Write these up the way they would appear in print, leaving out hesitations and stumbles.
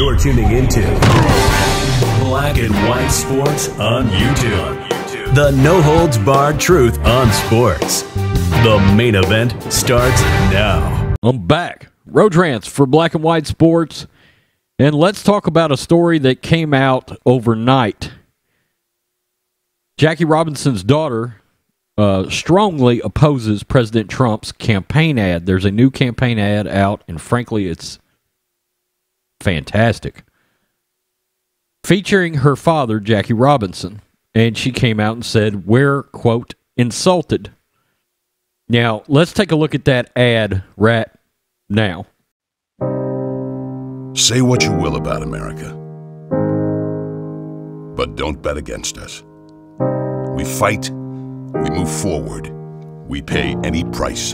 You're tuning into Black and White Sports on YouTube. The no-holds-barred truth on sports. The main event starts now. I'm back. Rodrans for Black and White Sports. And let's talk about a story that came out overnight. Jackie Robinson's daughter strongly opposes President Trump's campaign ad. There's a new campaign ad out, and frankly, it's fantastic. Featuring her father, Jackie Robinson. And she came out and said, we're, quote, insulted. Now, let's take a look at that ad right now. Say what you will about America, but don't bet against us. We fight, we move forward, we pay any price.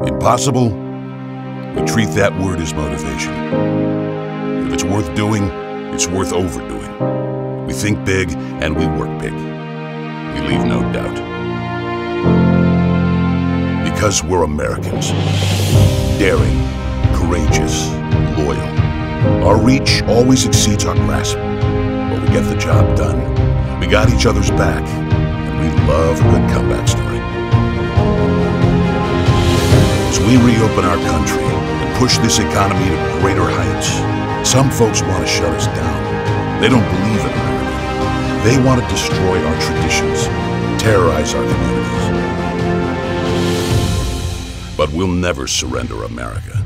Impossible, we treat that word as motivation. If it's worth doing, it's worth overdoing. We think big and we work big. We leave no doubt. Because we're Americans. Daring, courageous, loyal. Our reach always exceeds our grasp, but we get the job done. We got each other's back, and we love a good comeback story. As we reopen our country and push this economy to greater heights, some folks want to shut us down. They don't believe in America. They want to destroy our traditions, terrorize our communities. But we'll never surrender America.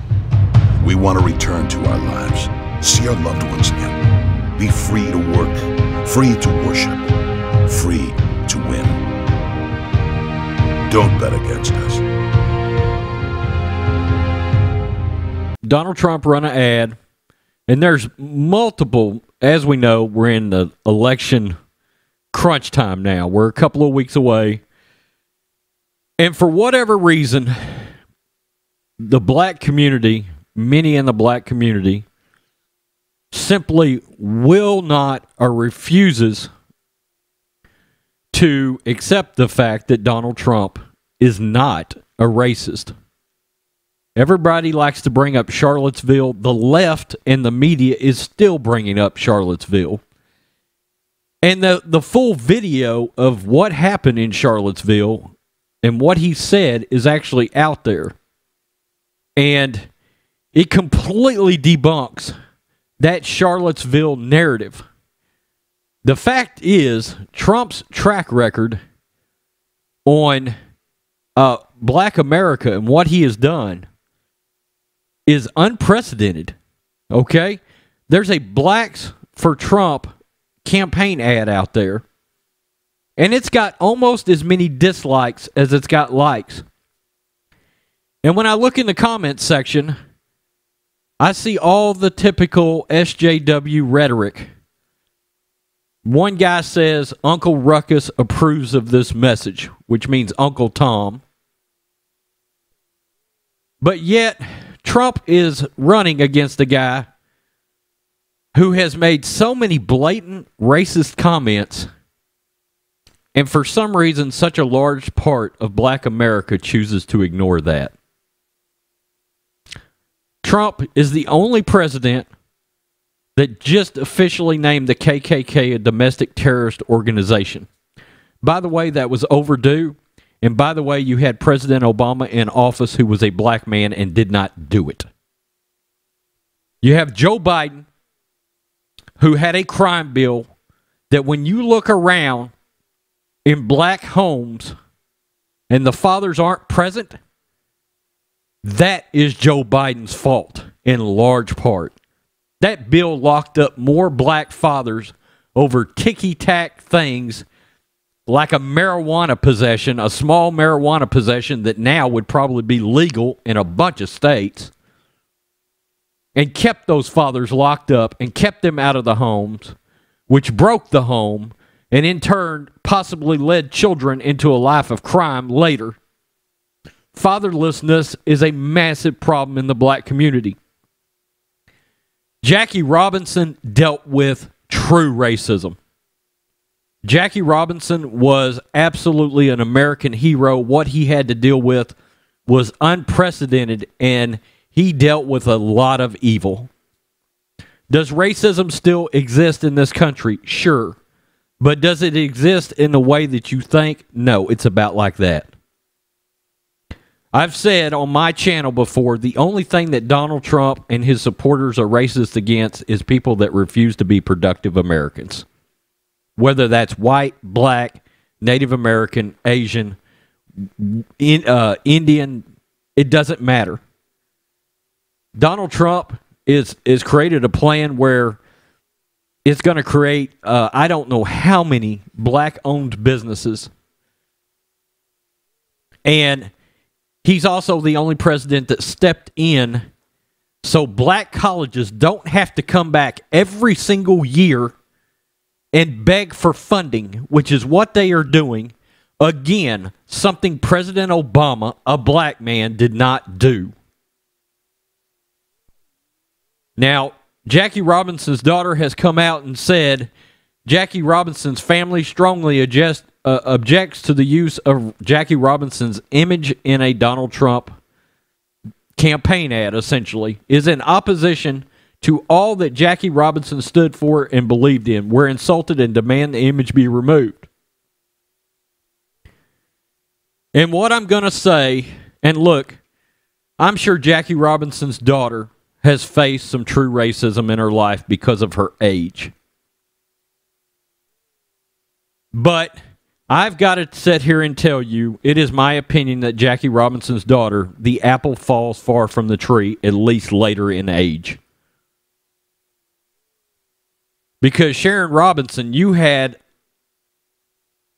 We want to return to our lives, see our loved ones again, be free to work, free to worship, free to win. Don't bet against us. Donald Trump run an ad, and there's multiple, as we know, we're in the election crunch time now. We're a couple of weeks away. And for whatever reason, the black community, many in the black community, simply will not or refuses to accept the fact that Donald Trump is not a racist. Everybody likes to bring up Charlottesville. The left and the media is still bringing up Charlottesville. And the full video of what happened in Charlottesville and what he said is actually out there. And it completely debunks that Charlottesville narrative. The fact is, Trump's track record on Black America and what he has done is unprecedented. Okay? There's a Blacks for Trump campaign ad out there, and it's got almost as many dislikes as it's got likes. And when I look in the comments section, I see all the typical SJW rhetoric. One guy says, Uncle Ruckus approves of this message, which means Uncle Tom. But yet, Trump is running against a guy who has made so many blatant racist comments, and for some reason, such a large part of Black America chooses to ignore that. Trump is the only president that just officially named the KKK a domestic terrorist organization. By the way, that was overdue. And by the way, you had President Obama in office who was a black man and did not do it. You have Joe Biden, who had a crime bill that when you look around in black homes and the fathers aren't present, that is Joe Biden's fault in large part. That bill locked up more black fathers over ticky-tack things like a marijuana possession, a small marijuana possession that now would probably be legal in a bunch of states, and kept those fathers locked up and kept them out of the homes, which broke the home, and in turn possibly led children into a life of crime later. Fatherlessness is a massive problem in the black community. Jackie Robinson dealt with true racism. Jackie Robinson was absolutely an American hero. What he had to deal with was unprecedented, and he dealt with a lot of evil. Does racism still exist in this country? Sure. But does it exist in the way that you think? No, it's about like that. I've said on my channel before, the only thing that Donald Trump and his supporters are racist against is people that refuse to be productive Americans. Whether that's white, black, Native American, Asian, Indian, it doesn't matter. Donald Trump is created a plan where it's going to create, I don't know how many black-owned businesses. And he's also the only president that stepped in so black colleges don't have to come back every single year and beg for funding, which is what they are doing. Again, something President Obama, a black man, did not do. Now, Jackie Robinson's daughter has come out and said Jackie Robinson's family strongly objects to the use of Jackie Robinson's image in a Donald Trump campaign ad, essentially, is in opposition to all that Jackie Robinson stood for and believed in. We're insulted and demand the image be removed. And what I'm going to say, and look, I'm sure Jackie Robinson's daughter has faced some true racism in her life because of her age. But I've got to sit here and tell you, it is my opinion that Jackie Robinson's daughter, the apple falls far from the tree, at least later in age. Because Sharon Robinson, you have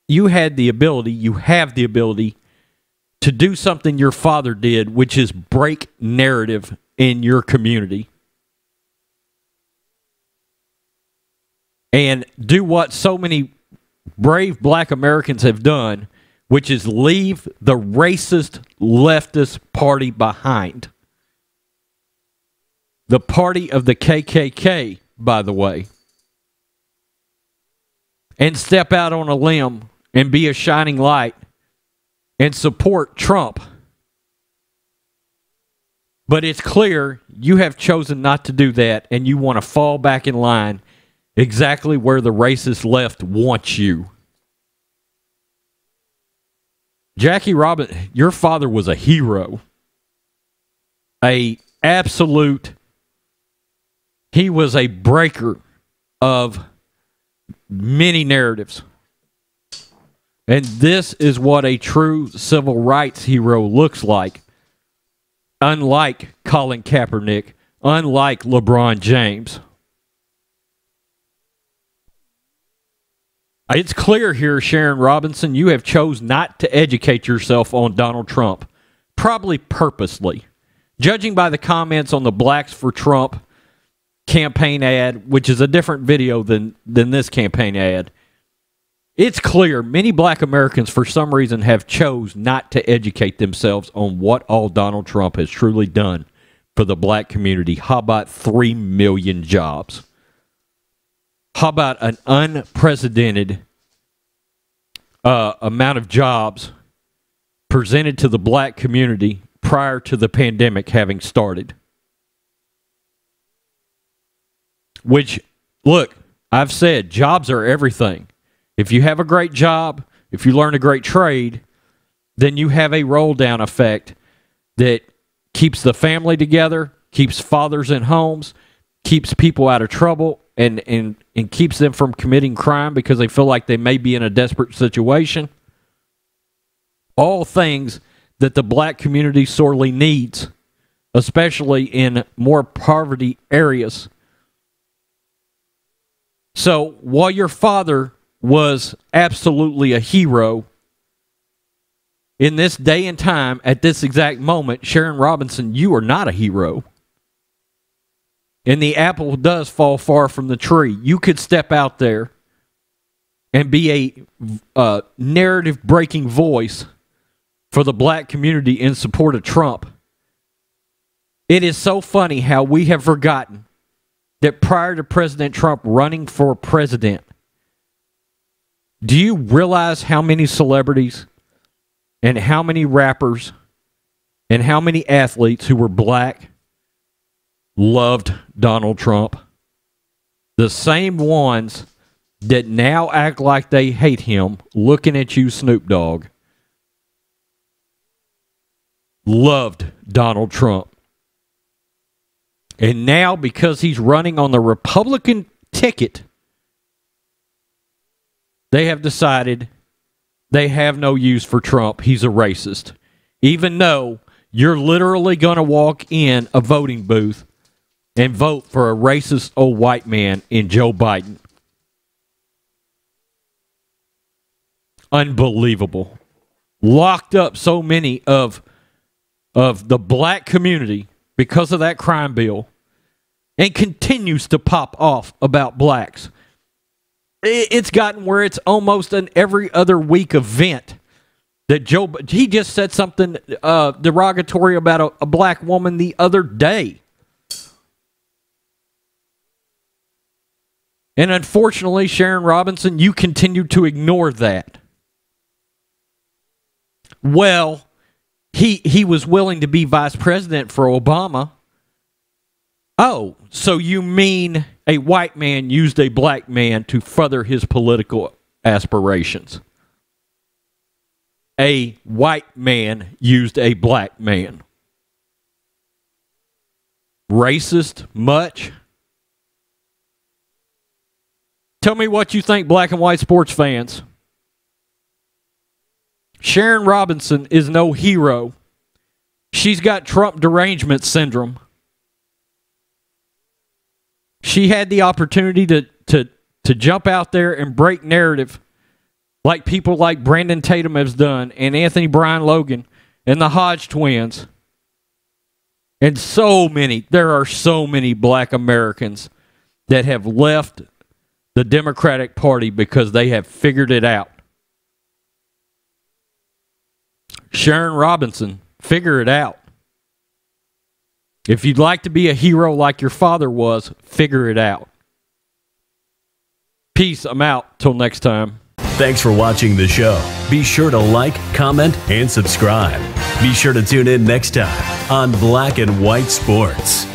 the ability to do something your father did, which is break narrative in your community. And do what so many brave black Americans have done, which is leave the racist leftist party behind. The party of the KKK, by the way. And step out on a limb and be a shining light and support Trump. But it's clear you have chosen not to do that, and you want to fall back in line exactly where the racist left wants you. Jackie Robinson, your father was a hero. He was a breaker of many narratives. And this is what a true civil rights hero looks like. Unlike Colin Kaepernick, unlike LeBron James. It's clear here, Sharon Robinson, you have chose not to educate yourself on Donald Trump. Probably purposely. Judging by the comments on the Blacks for Trump campaign ad, which is a different video than this campaign ad, it's clear many black Americans, for some reason, have chose not to educate themselves on what all Donald Trump has truly done for the black community. How about 3 million jobs? How about an unprecedented amount of jobs presented to the black community prior to the pandemic having started? Which, look, I've said jobs are everything. If you have a great job, if you learn a great trade, then you have a roll-down effect that keeps the family together, keeps fathers in homes, keeps people out of trouble, and keeps them from committing crime because they feel like they may be in a desperate situation. All things that the black community sorely needs, especially in more poverty areas. So while your father was absolutely a hero, in this day and time, at this exact moment, Sharon Robinson, you are not a hero. And the apple does fall far from the tree. You could step out there and be a narrative-breaking voice for the black community in support of Trump. It is so funny how we have forgotten that prior to President Trump running for president, do you realize how many celebrities and how many rappers and how many athletes who were black loved Donald Trump. The same ones that now act like they hate him, looking at you, Snoop Dogg, loved Donald Trump. And now, because he's running on the Republican ticket, they have decided they have no use for Trump. He's a racist. Even though you're literally going to walk in a voting booth and vote for a racist old white man in Joe Biden. Unbelievable. Locked up so many of the black community because of that crime bill, and continues to pop off about blacks. It's gotten where it's almost an every other week event that he just said something derogatory about a black woman the other day. And unfortunately, Sharon Robinson, you continue to ignore that. Well, he was willing to be vice president for Obama. Oh, so you mean a white man used a black man to further his political aspirations? A white man used a black man. Racist much? Tell me what you think, black and white sports fans. Sharon Robinson is no hero. She's got Trump derangement syndrome. She had the opportunity to jump out there and break narrative like people like Brandon Tatum has done, and Anthony Brian Logan, and the Hodge twins. And there are so many black Americans that have left the Democratic Party because they have figured it out. Sharon Robinson, figure it out. If you'd like to be a hero like your father was, figure it out. Peace. I'm out. Till next time. Thanks for watching the show. Be sure to like, comment, and subscribe. Be sure to tune in next time on Black and White Sports.